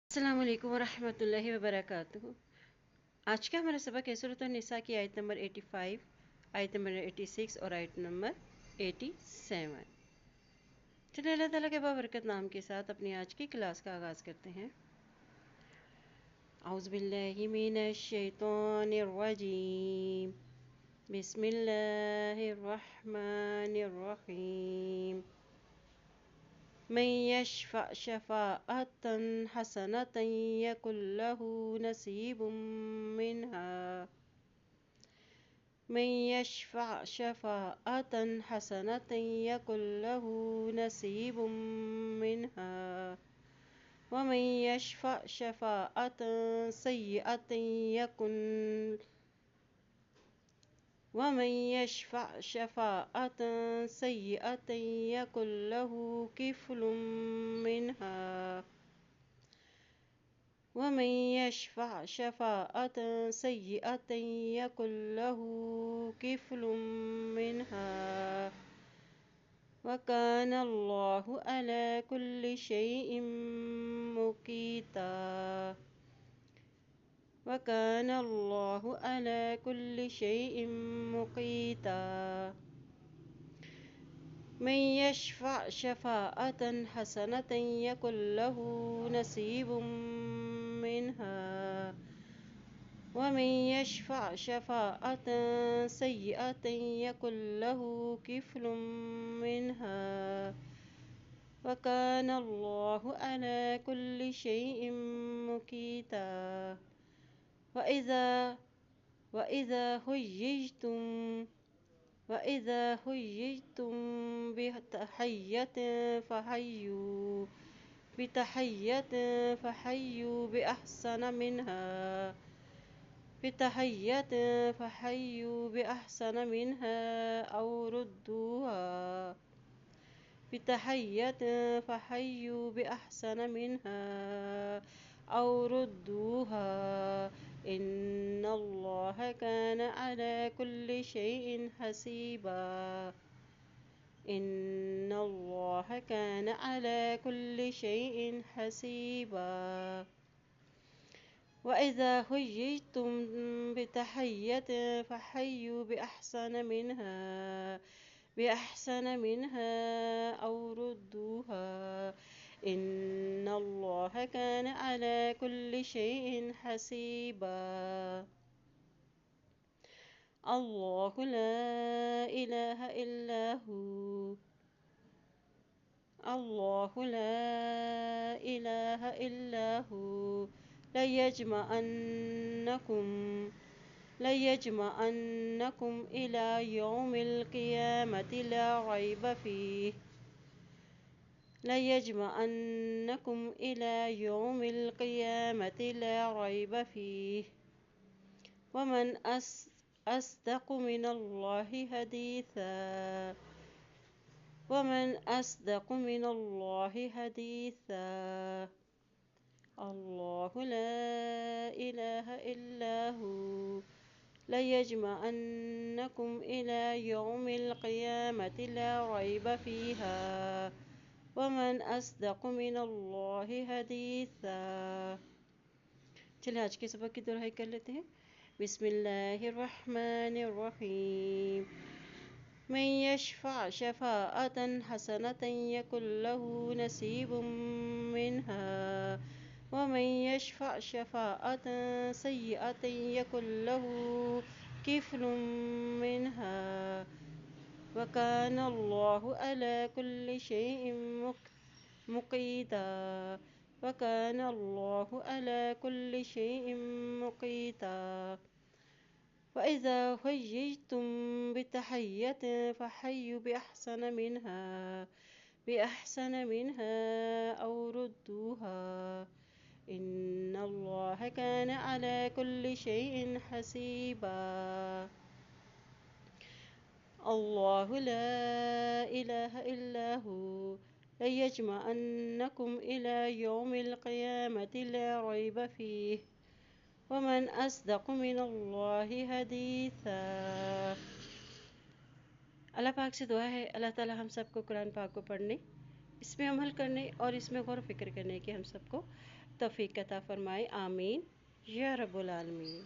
अस्सलाम वालेकुम वरहमतुल्लाहि वबरकातुहू। आज का हमारा सबक है सूरत निसा की आयत नंबर 85, आयत नंबर 86 और आयत नंबर 87। चलिए अल्लाह ताला के बाबरकत नाम के साथ अपनी आज की क्लास का आगाज़ करते हैं। औज़ु बिल्लाहि मिनश शैतानिर रजीम, बिस्मिल्लाहिर रहमानिर रहीम। मन यशफ़अ शफ़ाअतन हसनतन यकुन लहू नसीबुम मिन्हा। मन यशफ़अ शफ़ाअतन हसनतन यकुन लहू नसीबुम मिन्हा। वमन यशफ़अ शफ़ाअतन सय्यअतन यकुन वमन यशफ़अ शफ़ाअतन सय्यअतन यकुन लहू किफ़्लुम मिन्हा। वमन यशफ़अ शफ़ाअतन सय्यअतन यकुन लहू किफ़्लुम मिन्हा। वकाना अल्लाहु अला कुल्लि शैइन मुक़ीता। वकाना अल्लाहु अला कुल्लि शैइन मुक़ीता। मन यशफ़अ शफ़ाअतन हसनतन यकुन लहू नसीबुम मिन्हा। वमन यशफ़अ शफ़ाअतन सय्यअतन यकुन लहू किफ़्लुम मिन्हा। वकाना अल्लाहु अला कुल्लि शैइन मुक़ीता। वइज़ा हुय्यिज्तुम बितहिय्यतिन फ़हय्यू बिअहसन मिन्हा औ रुद्दूहा। इन्नल्लाह कान अला कुल्लि शैइन हसीबा। इन्नल्लाह कान अला कुल्लि शैइन हसीबा। वइज़ा हुय्यिज्तुम बितहिय्यतिन फ़हय्यू बिअहसन मिन्हा औ रुद्दूहा। इन्नल्लाह कान अला कुल्लि शैइन हसीबा। अल्लाहु ला इलाहा इल्ला हू। अल्लाहु ला इलाहा इल्ला हू। लयजमअन्नकुम इला यौमिल क़ियामति ला रैब फ़ीह। लयजमअन्नकुम इला यौमिल क़ियामति ला रैब फ़ीह। वमन अस्दक़ु मिनल्लाहि हदीसा। वमन अस्दक़ु मिनल्लाहि हदीसा। अल्लाहु ला इलाहा इल्ला हू। लयजमअन्नकुम इला यौमिल क़ियामति ला रैब फ़ीहा। वमन अस्दक़ु मिनल्लाहि हदीसा। चलिए आज के सबक की दोहराई कर लेते हैं। बिस्मिल्लाहिर्रहमानिर्रहीम। मन यशफ़अ शफ़ाअतन हसनतन यकुन लहू नसीबुम मिन्हा। वमन यशफ़अ शफ़ाअतन सय्यअतन यकुन लहू किफ़्लुम मिन्हा। वकाना अल्लाहु अला कुल्लि शैइन मुक़ीता। वकाना अल्लाहु अला कुल्लि शैइन मुक़ीता। वइज़ा हुय्यिज्तुम बितहिय्यतिन फ़हय्यू बिअहसन मिन्हा औ रुद्दूहा। इन्नल्लाह कान अला कुल्लि शैइन हसीबा। अल्लाहु ला इलाहा इल्ला हू। लयजमअन्नकुम इला यौमिल क़ियामति ला रैब फ़ीह। वमन अस्दक़ु मिनल्लाहि हदीसा। अल्लाह पाक से दुआ है अल्लाह ताला हम सबको कुरान पाक को पढ़ने, इसमें अमल करने और इसमें गौर फिक्र करने की हम सबको तौफीक अता फरमाए। आमीन या रब्बुल आलमीन।